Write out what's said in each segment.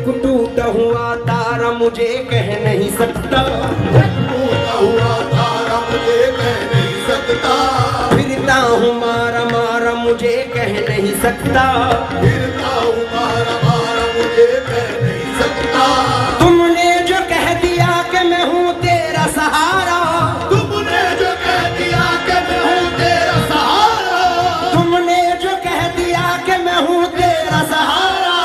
एक टूटा हुआ तारा मुझे कह नहीं सकता, टूटा हुआ तारा मुझे कह नहीं सकता, फिरता हूँ मारा मारा मुझे कह नहीं सकता, फिरता हूँ मारा मारा मुझे कह नहीं सकता। तुमने जो कह दिया कि मैं हूँ तेरा सहारा, तुमने जो कह दिया कि मैं हूँ तेरा सहारा, तुमने जो कह दिया कि मैं हूँ तेरा सहारा,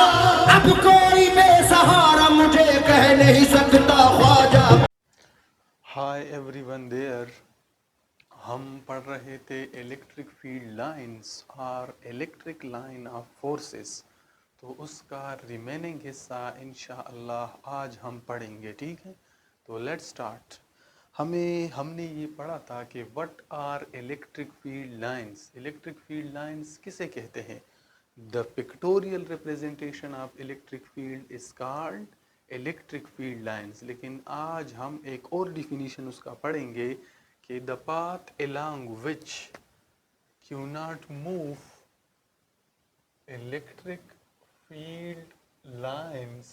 अब कोई बेसहारा मुझे कह नहीं सकता ख्वाजा। हाय एवरीवन देयर, हम पढ़ रहे थे इलेक्ट्रिक फील्ड लाइंस और इलेक्ट्रिक लाइन ऑफ फोर्सेस। तो उसका रिमेनिंग हिस्सा इंशाअल्लाह आज हम पढ़ेंगे, ठीक है। तो लेट्स स्टार्ट। हमने ये पढ़ा था कि what are electric field lines. Electric field lines किसे कहते हैं? The pictorial representation of electric field is called electric field lines. लेकिन आज हम एक और डिफिनीशन उसका पढ़ेंगे कि the path along which cannot move electric field lines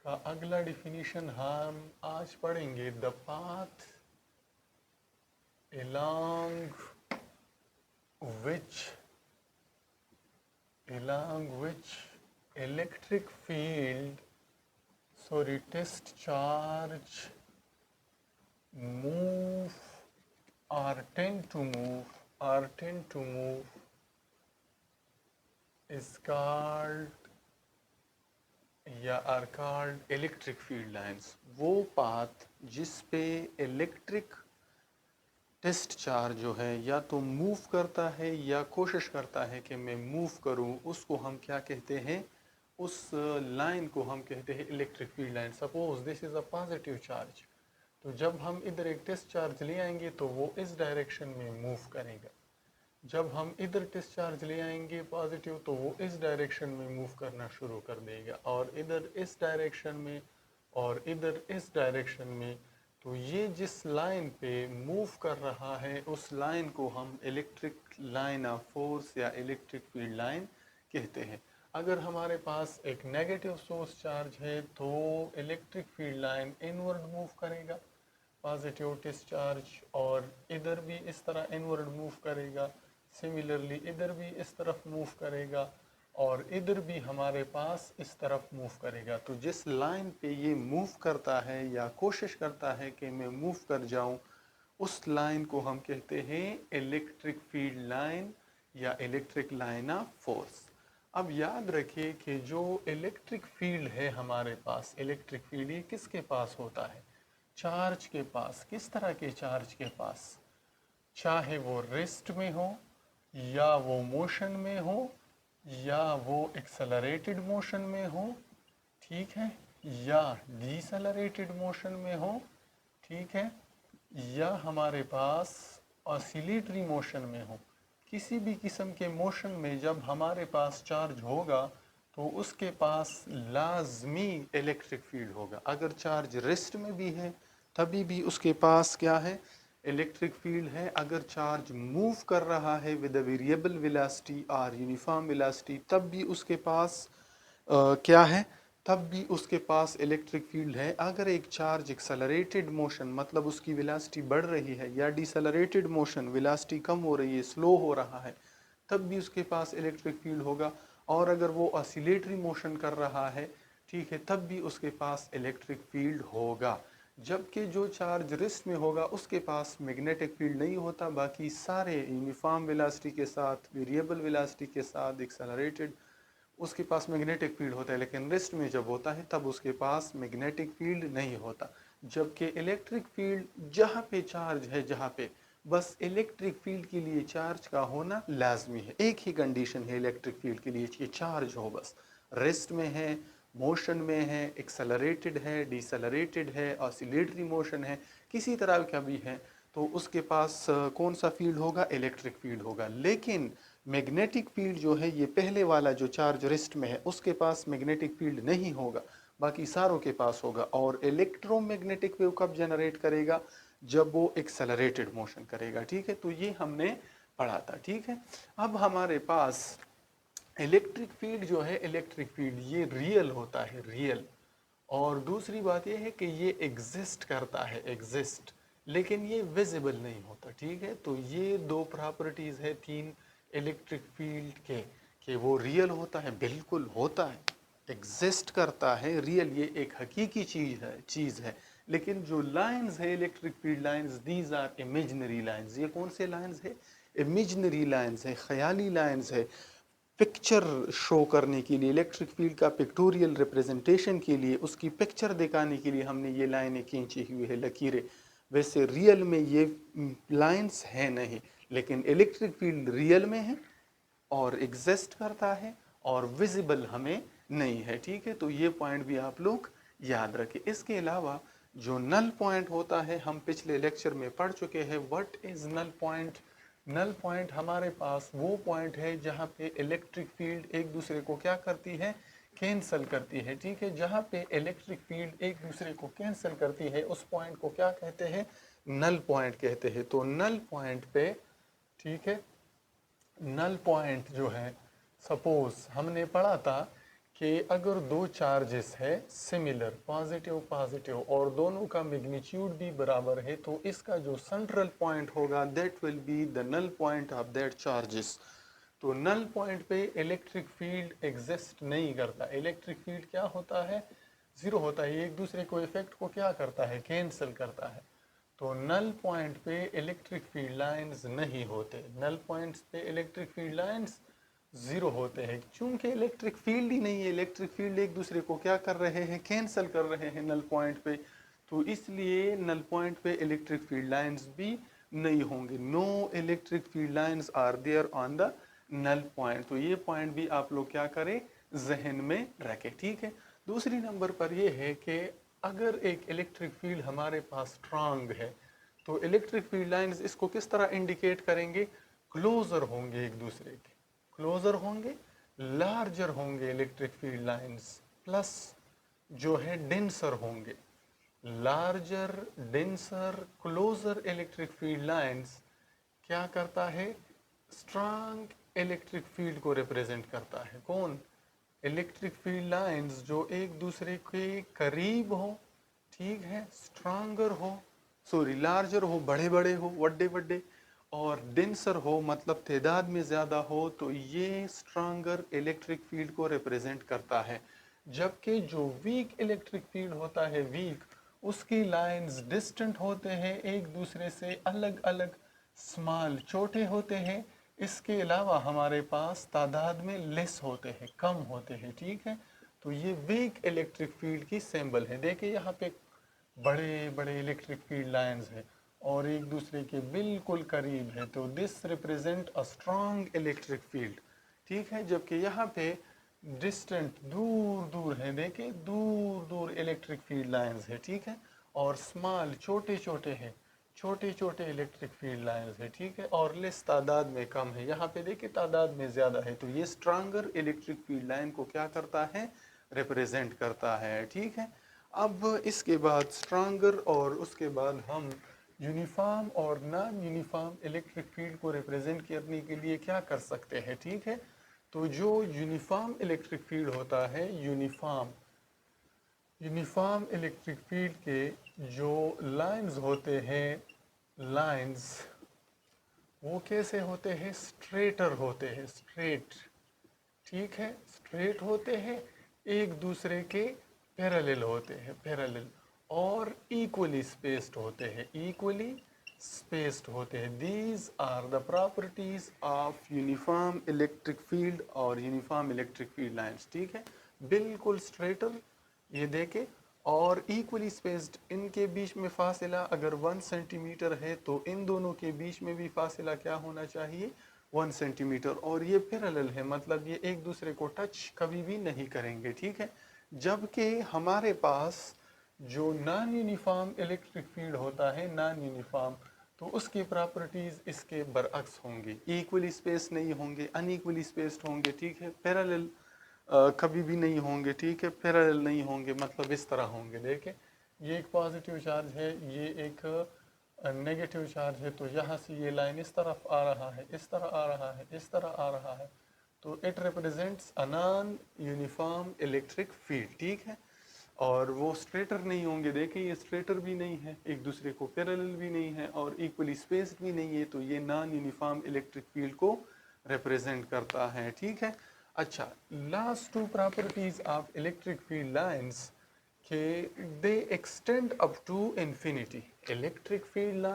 का अगला डिफिनीशन हम आज पढ़ेंगे। The path along which electric field test charge move or tend to move is called are called electric field lines। वो path जिस पे electric test charge जो है या तो मूव करता है या कोशिश करता है कि मैं मूव करूं, उसको हम क्या कहते हैं? उस लाइन को हम कहते हैं electric field line. Suppose this is a positive charge, तो जब हम इधर एक टेस्ट चार्ज ले आएंगे तो वो इस डायरेक्शन में मूव करेगा। जब हम इधर टेस्ट चार्ज ले आएंगे पॉजिटिव तो वो इस डायरेक्शन में मूव करना शुरू कर देगा, और इधर इस डायरेक्शन में और इधर इस डायरेक्शन में। तो ये जिस लाइन पे मूव कर रहा है उस लाइन को हम इलेक्ट्रिक लाइन ऑफ फोर्स या इलेक्ट्रिक फील्ड लाइन कहते हैं। अगर हमारे पास एक नेगेटिव सोर्स चार्ज है तो electric field line inward move करेगा पॉजिटिव टेस्ट चार्ज, और इधर भी इस तरह इनवर्ड मूव करेगा। सिमिलरली इधर भी इस तरफ मूव करेगा और इधर भी हमारे पास इस तरफ मूव करेगा। तो जिस लाइन पे ये मूव करता है या कोशिश करता है कि मैं मूव कर जाऊं, उस लाइन को हम कहते हैं इलेक्ट्रिक फील्ड लाइन या इलेक्ट्रिक लाइन ऑफ फोर्स। अब याद रखिए कि जो इलेक्ट्रिक फील्ड है हमारे पास, इलेक्ट्रिक फील्ड ये किसके पास होता है? चार्ज के पास। किस तरह के चार्ज के पास? चाहे वो रेस्ट में हो या वो मोशन में हो या वो एक्सेलरेटेड मोशन में हो, ठीक है, या डिसेलरेटेड मोशन में हो, ठीक है, या हमारे पास ऑसिलेटरी मोशन में हो। किसी भी किस्म के मोशन में जब हमारे पास चार्ज होगा तो उसके पास लाजमी इलेक्ट्रिक फील्ड होगा। अगर चार्ज रेस्ट में भी है तभी भी उसके पास क्या है? इलेक्ट्रिक फील्ड है। अगर चार्ज मूव कर रहा है विद अ वेरिएबल वेलोसिटी और यूनिफॉर्म वेलोसिटी तब भी उसके पास क्या है? तब भी उसके पास इलेक्ट्रिक फील्ड है। अगर एक चार्ज एक्सेलरेटेड मोशन मतलब उसकी वेलोसिटी बढ़ रही है या डिसेलरेटेड मोशन वेलोसिटी कम हो रही है, स्लो हो रहा है, तब भी उसके पास इलेक्ट्रिक फील्ड होगा। और अगर वो ऑसिलेटरी मोशन कर रहा है, ठीक है, तब भी उसके पास इलेक्ट्रिक फील्ड होगा। जबकि जो चार्ज रेस्ट में होगा उसके पास मैग्नेटिक फील्ड नहीं होता। बाकी सारे यूनिफॉर्म वेलोसिटी के साथ, वेरिएबल वेलोसिटी के साथ, एक्सेलरेटेड, उसके पास मैग्नेटिक फील्ड होता है। लेकिन रेस्ट में जब होता है तब उसके पास मैग्नेटिक फील्ड नहीं होता। जबकि इलेक्ट्रिक फील्ड जहाँ पे चार्ज है, जहाँ पे बस इलेक्ट्रिक फील्ड के लिए चार्ज का होना लाजमी है। एक ही कंडीशन है इलेक्ट्रिक फील्ड के लिए कि चार्ज हो, बस रेस्ट में है, मोशन में है, एक्सेलरेटेड है, डिसेलरेटेड है, ऑसिलेटरी मोशन है, किसी तरह का भी है, तो उसके पास कौन सा फील्ड होगा? इलेक्ट्रिक फील्ड होगा। लेकिन मैग्नेटिक फील्ड जो है, ये पहले वाला जो चार्ज रेस्ट में है उसके पास मैग्नेटिक फील्ड नहीं होगा, बाकी सारों के पास होगा। और इलेक्ट्रोमैग्नेटिक वेव कब जनरेट करेगा? जब वो एक्सेलरेटेड मोशन करेगा, ठीक है। तो ये हमने पढ़ा था, ठीक है। अब हमारे पास इलेक्ट्रिक फील्ड जो है, इलेक्ट्रिक फील्ड ये रियल होता है, रियल। और दूसरी बात ये है कि ये एग्जिस्ट करता है, एग्जिस्ट, लेकिन ये विजिबल नहीं होता, ठीक है। तो ये दो प्रॉपर्टीज़ है तीन इलेक्ट्रिक फील्ड के, कि वो रियल होता है, बिल्कुल होता है, एग्जिस्ट करता है, रियल, ये एक हकीकी चीज़ है। लेकिन जो लाइंस है electric field lines, these are imaginary lines. ये कौन से लाइंस है? इमेजिनरी लाइंस है, ख्याली लाइंस है। पिक्चर शो करने के लिए, इलेक्ट्रिक फील्ड का पिक्टोरियल रिप्रेजेंटेशन के लिए, उसकी पिक्चर दिखाने के लिए हमने ये लाइनें खींची हुई है, लकीरें। वैसे रियल में ये लाइंस है नहीं, लेकिन इलेक्ट्रिक फील्ड रियल में है और एग्जिस्ट करता है और विजिबल हमें नहीं है, ठीक है। तो ये पॉइंट भी आप लोग याद रखें। इसके अलावा जो नल पॉइंट होता है, हम पिछले लेक्चर में पढ़ चुके हैं। What is null point? Null point हमारे पास वो पॉइंट है जहाँ पे इलेक्ट्रिक फील्ड एक दूसरे को क्या करती है? कैंसल करती है, ठीक है। जहाँ पे इलेक्ट्रिक फील्ड एक दूसरे को कैंसल करती है, उस पॉइंट को क्या कहते हैं? नल पॉइंट कहते हैं। तो नल पॉइंट पे, ठीक है, नल पॉइंट जो है, सपोज हमने पढ़ा था कि अगर दो चार्जेस है सिमिलर, पॉजिटिव पॉजिटिव, और दोनों का मैग्नीट्यूड भी बराबर है, तो इसका जो सेंट्रल पॉइंट होगा that will be the null point of that charges. तो नल पॉइंट पे इलेक्ट्रिक फील्ड एग्जिस्ट नहीं करता। इलेक्ट्रिक फील्ड क्या होता है? ज़ीरो होता है। एक दूसरे को इफेक्ट को क्या करता है? कैंसिल करता है। तो नल पॉइंट पे इलेक्ट्रिक फील्ड लाइंस नहीं होते। नल पॉइंट्स पे इलेक्ट्रिक फील्ड लाइंस ज़ीरो होते हैं, क्योंकि इलेक्ट्रिक फील्ड ही नहीं है। इलेक्ट्रिक फील्ड एक दूसरे को क्या कर रहे हैं? कैंसिल कर रहे हैं नल पॉइंट पे। तो इसलिए नल पॉइंट पे इलेक्ट्रिक फील्ड लाइंस भी नहीं होंगे। No electric field lines are there on the null point. तो ये पॉइंट भी आप लोग क्या करें? जहन में रखें, ठीक है। दूसरी नंबर पर यह है कि अगर एक इलेक्ट्रिक फील्ड हमारे पास स्ट्रांग है, तो इलेक्ट्रिक फील्ड लाइंस इसको किस तरह इंडिकेट करेंगे? क्लोजर होंगे एक दूसरे के, क्लोजर होंगे, लार्जर होंगे इलेक्ट्रिक फील्ड लाइंस, प्लस जो है डेंसर होंगे। Larger, denser, closer electric field lines क्या करता है? स्ट्रांग इलेक्ट्रिक फील्ड को रिप्रेजेंट करता है। कौन? इलेक्ट्रिक फील्ड लाइंस जो एक दूसरे के करीब हो, ठीक है, स्ट्रांगर हो, सॉरी लार्जर हो, बड़े बड़े हो, वड्डे वड्डे, और डेंसर हो मतलब तादाद में ज़्यादा हो, तो ये स्ट्रांगर इलेक्ट्रिक फील्ड को रिप्रेजेंट करता है। जबकि जो वीक इलेक्ट्रिक फील्ड होता है, वीक, उसकी लाइंस डिस्टेंट होते हैं एक दूसरे से, अलग अलग, स्मॉल, छोटे होते हैं। इसके अलावा हमारे पास तादाद में लेस होते हैं, कम होते हैं, ठीक है। तो ये वीक इलेक्ट्रिक फील्ड की सिंबल है। देखिए यहाँ पे बड़े बड़े इलेक्ट्रिक फील्ड लाइंस है और एक दूसरे के बिल्कुल करीब है, तो this represent a strong electric field, ठीक है। जबकि यहाँ पे डिस्टेंट, दूर दूर है, देखिए दूर दूर इलेक्ट्रिक फील्ड लाइंस है, ठीक है। और स्मॉल, छोटे छोटे हैं, छोटे छोटे इलेक्ट्रिक फील्ड लाइंस है, ठीक है। और लेस, तादाद में कम है। यहाँ पे देखिए तादाद में ज़्यादा है। तो ये स्ट्रॉन्गर इलेक्ट्रिक फील्ड लाइन को क्या करता है? रिप्रेजेंट करता है, ठीक है। अब इसके बाद स्ट्रॉन्गर और उसके बाद हम यूनिफॉर्म और नॉन यूनिफॉर्म इलेक्ट्रिक फील्ड को रिप्रेजेंट करने के लिए क्या कर सकते हैं, ठीक है। तो जो यूनिफॉर्म इलेक्ट्रिक फील्ड होता है, यूनिफॉर्म इलेक्ट्रिक फील्ड के जो लाइंस होते हैं, लाइंस वो कैसे होते हैं? स्ट्रेटर होते हैं, स्ट्रेट, ठीक है, स्ट्रेट होते हैं, एक दूसरे के पैरेलल होते हैं, पैरेलल, और इक्वली स्पेस्ड होते हैं, इक्वली स्पेस्ड होते हैं। These are the properties of uniform electric field और यूनिफॉर्म इलेक्ट्रिक फील्ड लाइंस, ठीक है। बिल्कुल स्ट्रेटर, ये देखे, और इक्वली स्पेस्ड, इनके बीच में फासला अगर 1 सेंटीमीटर है तो इन दोनों के बीच में भी फासला क्या होना चाहिए? 1 सेंटीमीटर। और ये पैरेलल है, मतलब ये एक दूसरे को टच कभी भी नहीं करेंगे, ठीक है। जबकि हमारे पास जो नॉन यूनिफॉर्म इलेक्ट्रिक फील्ड होता है, नॉन यूनिफॉर्म, तो उसकी प्रॉपर्टीज़ इसके बरअक्स होंगी, इक्वली स्पेस नहीं होंगे, अनइक्वली स्पेस्ड होंगे, ठीक है। पैरेलल कभी भी नहीं होंगे, ठीक है, पैरेलल नहीं होंगे, मतलब इस तरह होंगे। देखें, ये एक पॉजिटिव चार्ज है, ये एक नेगेटिव चार्ज है, तो यहाँ से ये लाइन इस तरफ आ रहा है, इस तरह आ रहा है, इस तरह आ रहा है, तो it represents a non uniform electric field, ठीक है। और वो स्ट्रेटर नहीं होंगे, देखें ये स्ट्रेटर भी नहीं है, एक दूसरे को पैरेलल भी नहीं है और इक्वली स्पेस्ड भी नहीं है, तो ये नॉन यूनिफॉर्म इलेक्ट्रिक फील्ड को रिप्रेजेंट करता है, ठीक है। अच्छा, last two properties of electric field lines के they extend up to infinity. Electric field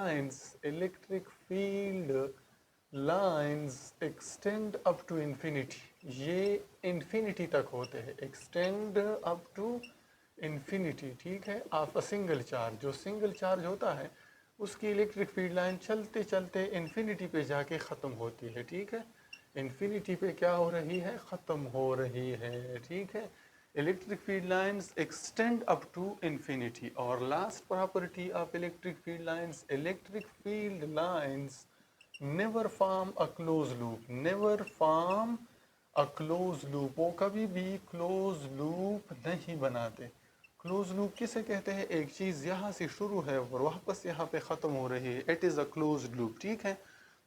lines extend up to infinity, ये इंफिनिटी तक होते हैं, एक्सटेंड अप टू इंफिनिटी, ठीक है। ऑफ अ सिंगल चार्ज, जो सिंगल चार्ज होता है उसकी इलेक्ट्रिक फील्ड लाइन चलते चलते इंफिनिटी पे जाके ख़त्म होती है, ठीक है। इंफिनिटी पे क्या हो रही है, ख़त्म हो रही है, ठीक है। Electric field lines extend up to infinity. और last property of electric field lines, electric field lines never form a close loop, never form a close loop, वो कभी भी क्लोज लूप नहीं बनाते। क्लोज लूप किसे कहते हैं, एक चीज़ यहाँ से शुरू है और वापस यहाँ पे ख़त्म हो रही है, it is a close loop, ठीक है।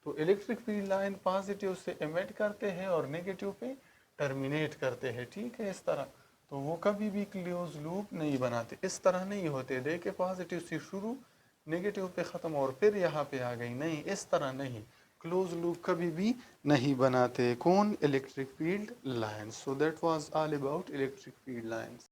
तो इलेक्ट्रिक फील्ड लाइन पॉजिटिव से एमिट करते हैं और नेगेटिव पे टर्मिनेट करते हैं, ठीक है, इस तरह। तो वो कभी भी क्लोज लूप नहीं बनाते, इस तरह नहीं होते, देखे पॉजिटिव से शुरू नेगेटिव पे ख़त्म और फिर यहाँ पे आ गई, नहीं, इस तरह नहीं, क्लोज लूप कभी भी नहीं बनाते। कौन, electric field lines. So that was all about electric field lines.